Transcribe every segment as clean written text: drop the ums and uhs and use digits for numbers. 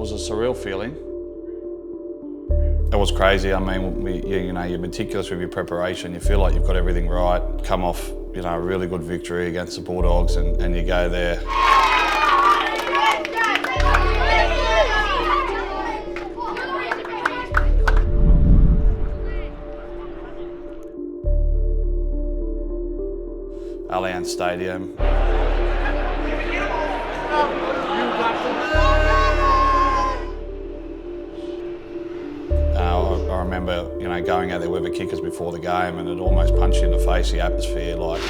was a surreal feeling. It was crazy. I mean, you're meticulous with your preparation. You feel like you've got everything right. Come off, a really good victory against the Bulldogs, and you go there. Allianz Stadium. I remember, going out there with the kickers before the game, and it almost punched you in the face, the atmosphere, like.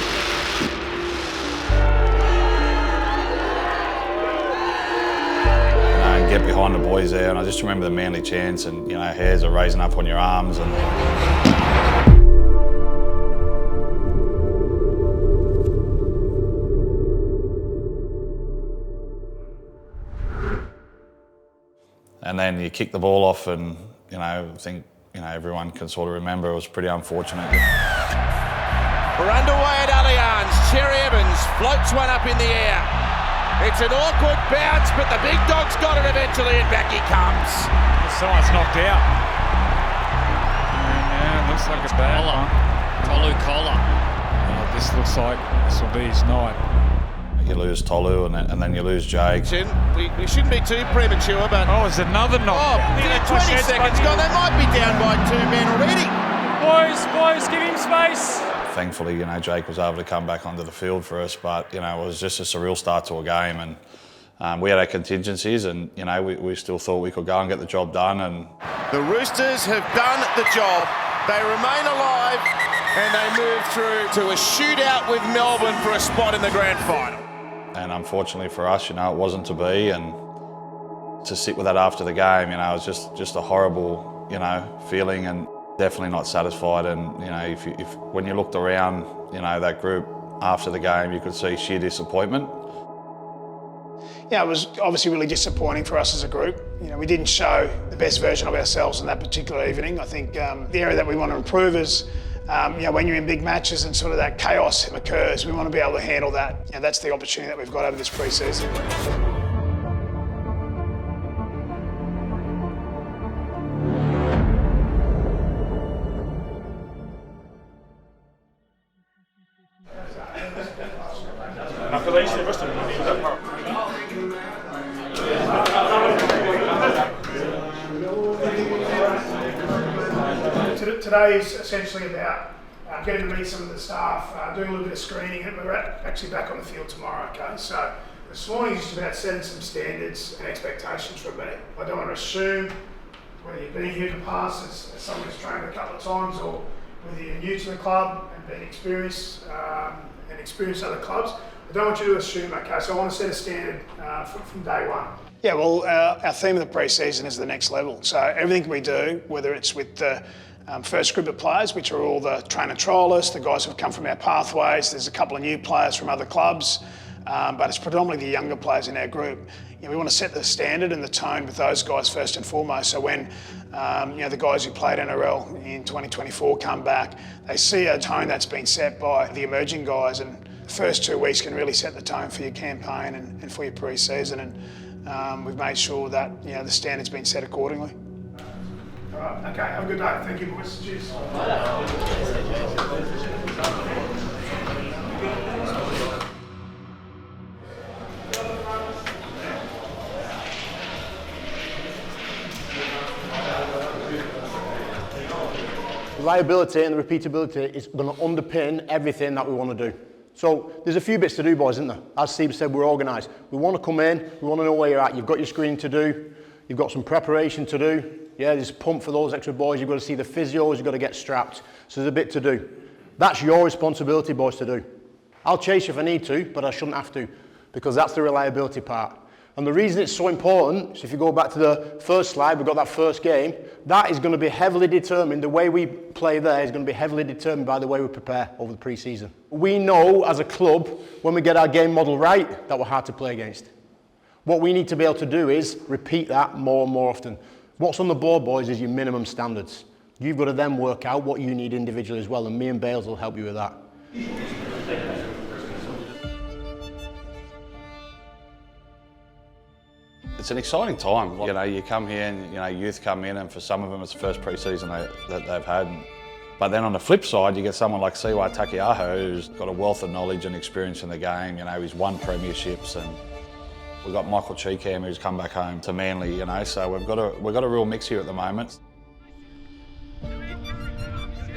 And get behind the boys there, and I just remember the Manly chants, and hairs are raising up on your arms, and. And then you kick the ball off, and I think everyone can sort of remember it was pretty unfortunate. We're underway at Allianz. Cherry Evans floats one up in the air. It's an awkward bounce, but the big dog's got it eventually, and back he comes. The side's knocked out. Yeah, looks like a bad one. Tolu Kola. This looks like this will be his night. You lose Tolu, and then you lose Jake. We shouldn't be too premature, but... Oh, it's another knock. 20 seconds gone. They might be down by 2 men already. Boys, give him space. Thankfully, Jake was able to come back onto the field for us, but, it was just a surreal start to a game, and we had our contingencies, and, we still thought we could go and get the job done. And the Roosters have done the job. They remain alive, and they move through to a shootout with Melbourne for a spot in the grand final. And unfortunately for us, it wasn't to be, and to sit with that after the game, it was just a horrible, feeling, and definitely not satisfied. And if when you looked around, that group after the game, you could see sheer disappointment. Yeah, it was obviously really disappointing for us as a group. We didn't show the best version of ourselves on that particular evening. I think the area that we want to improve is, when you're in big matches and sort of that chaos occurs, we want to be able to handle that. That's the opportunity that we've got over this pre-season. Today is essentially about getting to meet some of the staff, doing a little bit of screening, and we're actually back on the field tomorrow, okay? So this morning is just about setting some standards and expectations from me. I don't want to assume whether you've been here in the past as someone who's trained a couple of times, or whether you're new to the club and been experienced and experienced other clubs. I don't want you to assume, okay? So I want to set a standard from day one. Yeah, well, our theme of the pre-season is the next level. So everything we do, whether it's with the first group of players, which are all the trainer trialists, the guys who've come from our pathways, there's a couple of new players from other clubs, but it's predominantly the younger players in our group. We want to set the standard and the tone with those guys first and foremost. So when the guys who played NRL in 2024 come back, they see a tone that's been set by the emerging guys, and the first 2 weeks can really set the tone for your campaign and for your pre-season. And we've made sure that the standard's been set accordingly. All right, okay, have a good day. Thank you, boys. Cheers. Reliability and the repeatability is going to underpin everything that we want to do. So there's a few bits to do, boys, isn't there? As Steve said, we're organised. We want to come in, we want to know where you're at. You've got your screening to do, you've got some preparation to do. Yeah, there's a pump for those extra boys. You've got to see the physios, you've got to get strapped. So there's a bit to do. That's your responsibility, boys, to do. I'll chase you if I need to, but I shouldn't have to, because that's the reliability part. And the reason it's so important, so if you go back to the first slide, we've got that first game, that is going to be heavily determined, the way we play there is going to be heavily determined by the way we prepare over the pre-season. We know as a club, when we get our game model right, that we're hard to play against. What we need to be able to do is repeat that more and more often. What's on the board, boys, is your minimum standards. You've got to then work out what you need individually as well, and me and Bales will help you with that. It's an exciting time. You know, you come here and, you know, youth come in, and for some of them it's the first pre-season that they've had. But then on the flip side, you get someone like Siwa Takiaho, who's got a wealth of knowledge and experience in the game. You know, he's won premierships, and we've got Michael Cheekham, who's come back home to Manly, you know, so we've got a real mix here at the moment.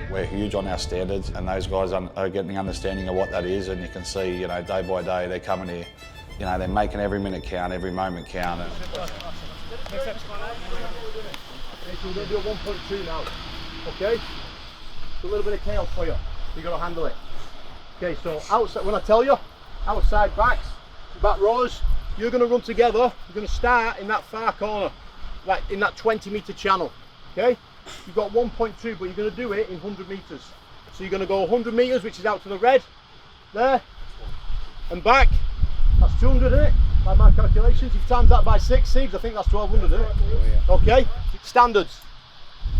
We're huge on our standards, and those guys are getting the understanding of what that is, and you can see, you know, day by day they're coming here. You know, they're making every minute count, every moment count. Okay, so we're going to do a 1.2 now, okay? It's a little bit of chaos for you. You've got to handle it. Okay, so outside, when I tell you, outside backs, back rows, you're going to run together. You're going to start in that far corner, like in that 20-metre channel, okay? You've got 1.2, but you're going to do it in 100 metres. So you're going to go 100 metres, which is out to the red, there, and back. That's 200, isn't it? By my calculations. You've times that by 6, Siebes, I think that's 1,200, isn't it? Okay, standards.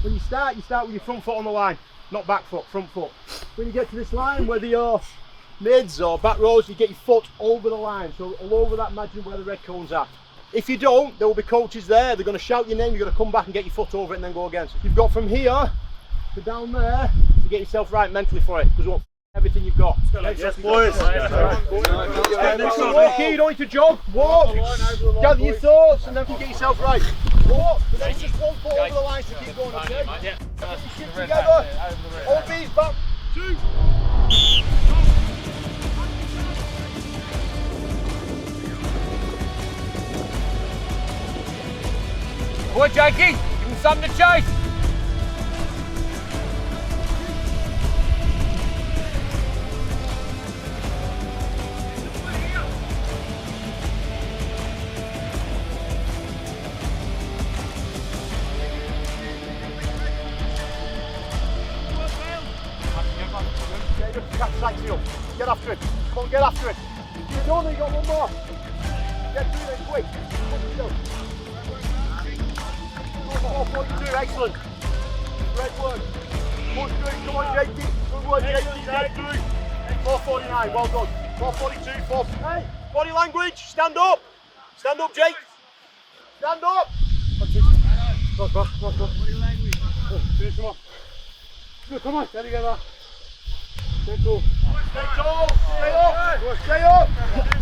When you start with your front foot on the line, not back foot, front foot. When you get to this line, whether you're mids or back rows, you get your foot over the line, so all over that margin where the red cone's at. If you don't, there will be coaches there, they're going to shout your name, you're going to come back and get your foot over it and then go again. So you've got from here to down there to get yourself right mentally for it, because we want everything you've got. Yes, boys. Walk here, you don't need to jog. Walk. Gather your thoughts and then get yourself right. Walk. But then it's just one foot over the line to keep going, okay? Sit together. OB's back. 2. Come on, Jakey, give him something to chase. Get after it. Come on, get after it. You don't, you got one more. Get through it quick. 442, excellent. Great work. Come on, JT. Good work, JT. Get through. 449, well done. 442, 4. Hey, body language, stand up. Stand up, Jake. Stand up. Come on. Body language. Come on. Good, come on. Steady together. Stay cool. Stay tall. Stay up. Stay up.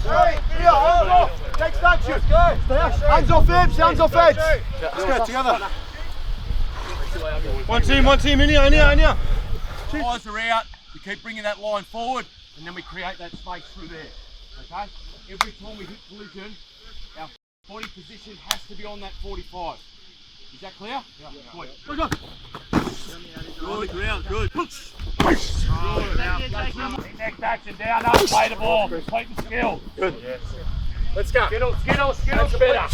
Hey, here, hold up. Next action. Hands off hips, hands off heads. Let's go together. One team, in here. Guys are out, we keep bringing that line forward, and then we create that space through there, okay? Every time we hit collision, our body position has to be on that 45. Is that clear? Yeah. Good. Good, ground, good. Next action, down, up, play the ball, play the skill. Good. Yes. Let's go. Skittles better.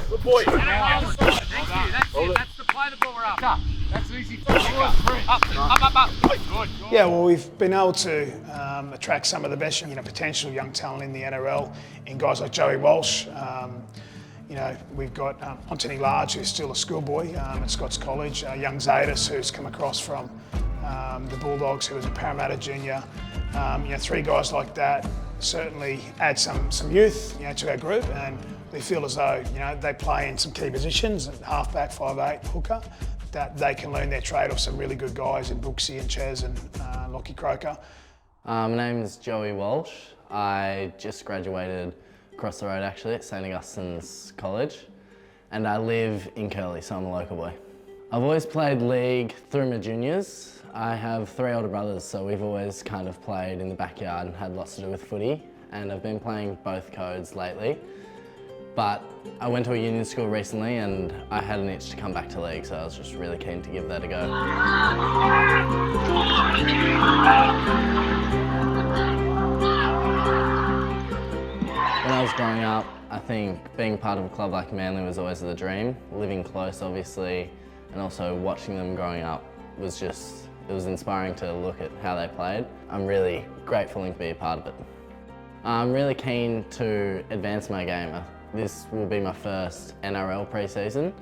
Good boy. Thank you, that's it. That's the play the ball we're up. That's easy. Up. Good. Yeah, well, we've been able to attract some of the best, potential young talent in the NRL, in guys like Joey Walsh. We've got Anthony Large, who's still a schoolboy at Scots College. Young Zadis, who's come across from the Bulldogs, who was a Parramatta junior. 3 guys like that certainly add some youth, to our group, and we feel as though, they play in some key positions, halfback, 5'8", hooker, that they can learn their trade off some really good guys in Brooksy and Ches and Lockie Croker. My name is Joey Walsh. I just graduated across the road actually at St Augustine's College, and I live in Curly, so I'm a local boy. I've always played league through my juniors. I have 3 older brothers, so we've always kind of played in the backyard and had lots to do with footy, and I've been playing both codes lately. But I went to a union school recently and I had an itch to come back to league, so I was just really keen to give that a go. When I was growing up, I think being part of a club like Manly was always the dream. Living close, obviously, and also watching them growing up was just, it was inspiring to look at how they played. I'm really grateful to be a part of it. I'm really keen to advance my game. This will be my first NRL pre-season,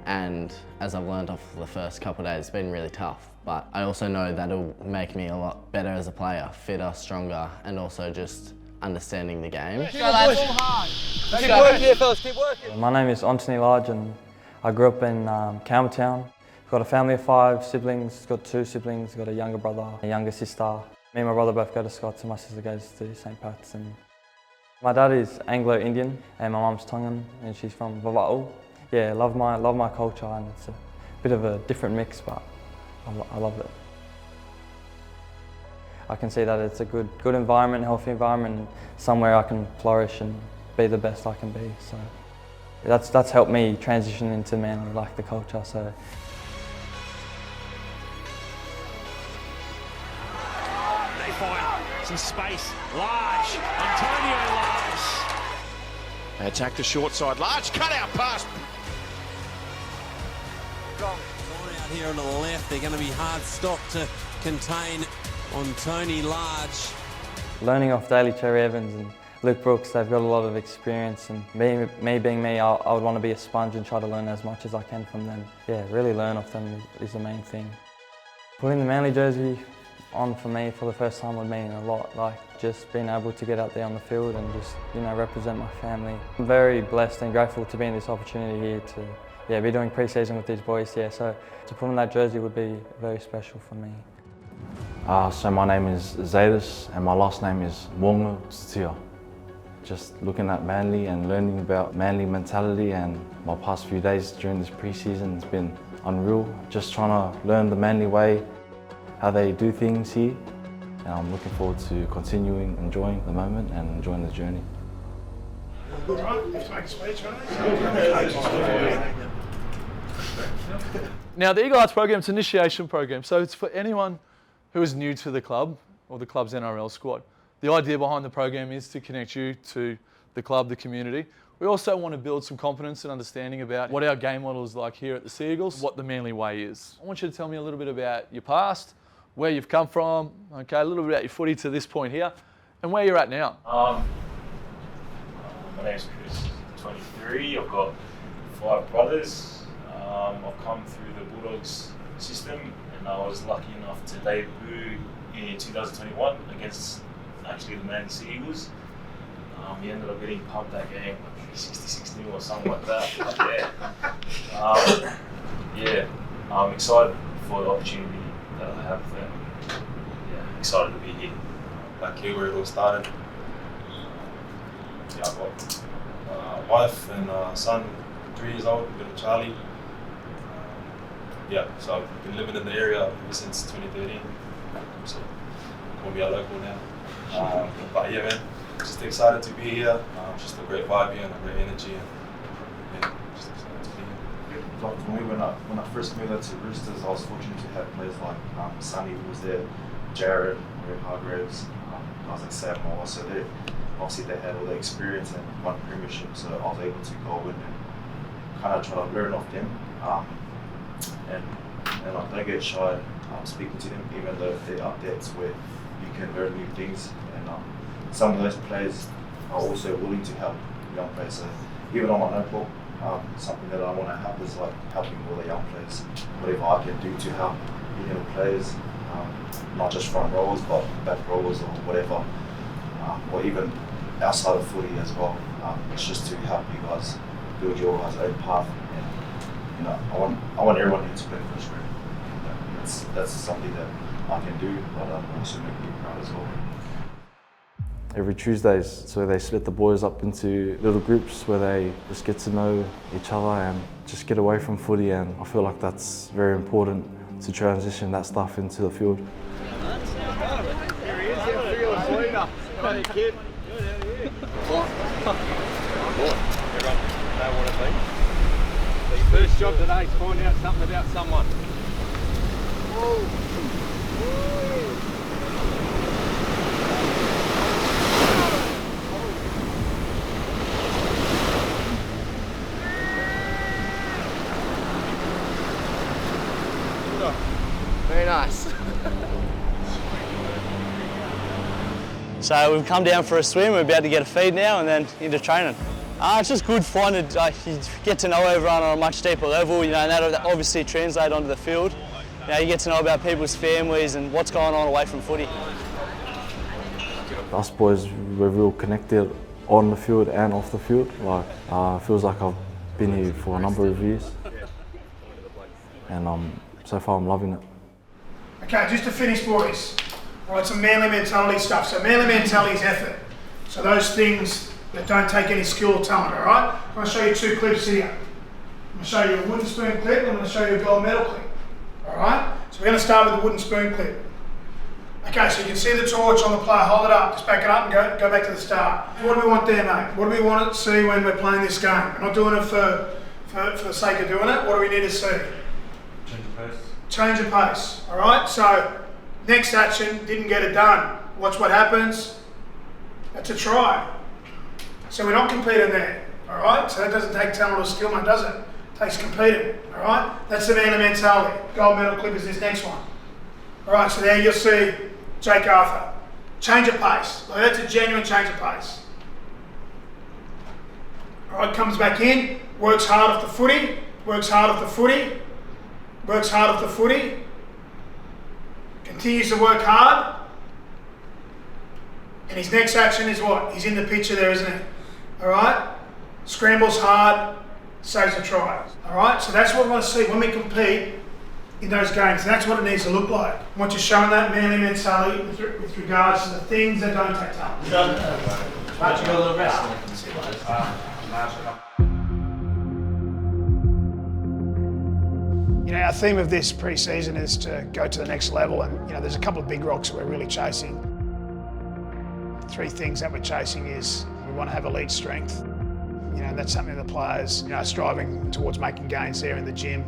and as I've learned off the first couple of days, it's been really tough. But I also know that it'll make me a lot better as a player, fitter, stronger, and also just understanding the game. Keep working here, fellas, keep working. My name is Anthony Large and I grew up in Campbelltown. Got a family of 5 siblings, got 2 siblings, got a younger brother, a younger sister. Me and my brother both go to Scots and my sister goes to St. Pat's. And my dad is Anglo-Indian and my mum's Tongan and she's from Vava'u. Yeah, love my culture and it's a bit of a different mix, but I love it. I can see that it's a good environment, healthy environment, and somewhere I can flourish and be the best I can be. So that's helped me transition into Manly, like the culture. So. They find some space. Large, Antonio Large. They attack the short side. Large cut out pass. Out here on the left, they're going to be hard stopped to contain on Tony Large. Learning off Daly Cherry Evans and Luke Brooks, they've got a lot of experience, and me being me, I would want to be a sponge and try to learn as much as I can from them. Yeah, really learn off them is the main thing. Putting the Manly jersey on for me for the first time would mean a lot, like just being able to get out there on the field and just, you know, represent my family. I'm very blessed and grateful to be in this opportunity here to be doing pre-season with these boys, so to put on that jersey would be very special for me. So my name is Zaydis and my last name is Mwongo Tsutia. Just looking at Manly and learning about Manly mentality, and my past few days during this pre-season has been unreal. Just trying to learn the Manly way, how they do things here, and I'm looking forward to continuing enjoying the moment and enjoying the journey. Now the Eagle Arts program is an initiation program, so it's for anyone who is new to the club or the club's NRL squad. The idea behind the program is to connect you to the club, the community. We also want to build some confidence and understanding about what our game model is like here at the Sea Eagles, what the Manly way is. I want you to tell me a little bit about your past, where you've come from, okay, a little bit about your footy to this point here, and where you're at now. My name's Chris, 23. I've got 5 brothers. I've come through the Bulldogs system, and I was lucky enough to debut in 2021 against actually the Manly Sea Eagles. He ended up getting pumped that game, like 66-0 or something like that. But yeah, I'm excited for the opportunity that I have, and yeah, excited to be here. Back here where it all started. Yeah, I've got a wife and a son, 3 years old, little Charlie. Yeah, so I've been living in the area ever since 2013. So we'll be our local now. But yeah, man, just excited to be here. Just a great vibe here and a great energy. And yeah, just excited to be here. Like for me, when I first moved out to Roosters, I was fortunate to have players like Sonny, who was there, Jared, Ray Hargraves, guys like Sam Moore. So obviously they had all the experience and won premiership, so I was able to go in and kind of try to learn off them. And I don't get shy speaking to them, even though they're updates where you can learn new things. And some of those players are also willing to help young players. So even on my notebook, something that I want to help is like helping all the young players. Whatever I can do to help young players, not just front rowers, but back rowers or whatever, or even outside of footy as well. It's just to help you guys build your guys' own path. And you know, I want everyone here to play first grade. That's something that I can do, but also make me proud as well. Every Tuesdays, so they split the boys up into little groups where they just get to know each other and just get away from footy, and I feel like that's very important to transition that stuff into the field. There he is, that fearless leader. Hey kid. The first job today is find out something about someone. Very nice. So we've come down for a swim, we're about to get a feed now and then into training. It's just good fun, you get to know everyone on a much deeper level, you know, and that obviously translates onto the field. You know, you get to know about people's families and what's going on away from footy. us boys, we're real connected on the field and off the field. Like, feels like I've been here for a number of years, and so far I'm loving it. Okay, just to finish, boys. All right, some manly mentality stuff. So manly mentality is effort. So those things that don't take any skill or talent, all right? I'm going to show you 2 clips here. I'm going to show you a wooden spoon clip, and I'm going to show you a gold medal clip. All right? So we're going to start with the wooden spoon clip. Okay, so you can see the torch on the player. Hold it up, just back it up and go back to the start. What do we want there, mate? What do we want to see when we're playing this game? We're not doing it for the sake of doing it. What do we need to see? Change of pace. Change of pace, all right? So next action, didn't get it done. Watch what happens. That's a try. So we're not competing there, all right? So that doesn't take talent or skill, mate, does it? It takes competing, all right? That's the manly mentality. Gold medal clip is this next one. All right, so there you'll see Jake Arthur. Change of pace. Like, that's a genuine change of pace. All right, comes back in, works hard off the footy, works hard off the footy, works hard off the footy, continues to work hard, and his next action is what? He's in the picture there, isn't he? All right? Scrambles hard, saves a try. All right? So that's what we want to see when we compete in those games. That's what it needs to look like. Once you're showing that manly mentality with regards to the things that don't take talent. You got a little rest. You know, our theme of this pre-season is to go to the next level, and you know, there's a couple of big rocks that we're really chasing. 3 things that we're chasing is we want to have elite strength. You know, that's something the players, you know, are striving towards making gains there in the gym.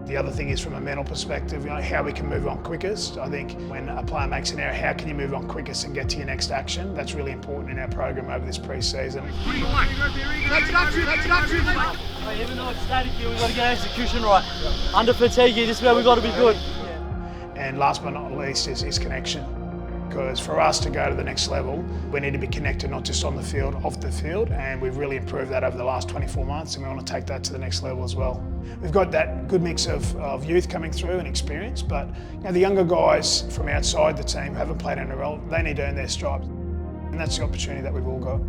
The other thing is from a mental perspective, you know, how we can move on quickest. I think when a player makes an error, how can you move on quickest and get to your next action? That's really important in our program over this pre-season. Even though it's static here, we've got to get execution right. Under fatigue, this is where we've got to be good. And last but not least is connection. Because for us to go to the next level, we need to be connected not just on the field, off the field, and we've really improved that over the last 24 months, and we want to take that to the next level as well. We've got that good mix of youth coming through and experience, but you know, the younger guys from outside the team who haven't played NRL, they need to earn their stripes, and that's the opportunity that we've all got.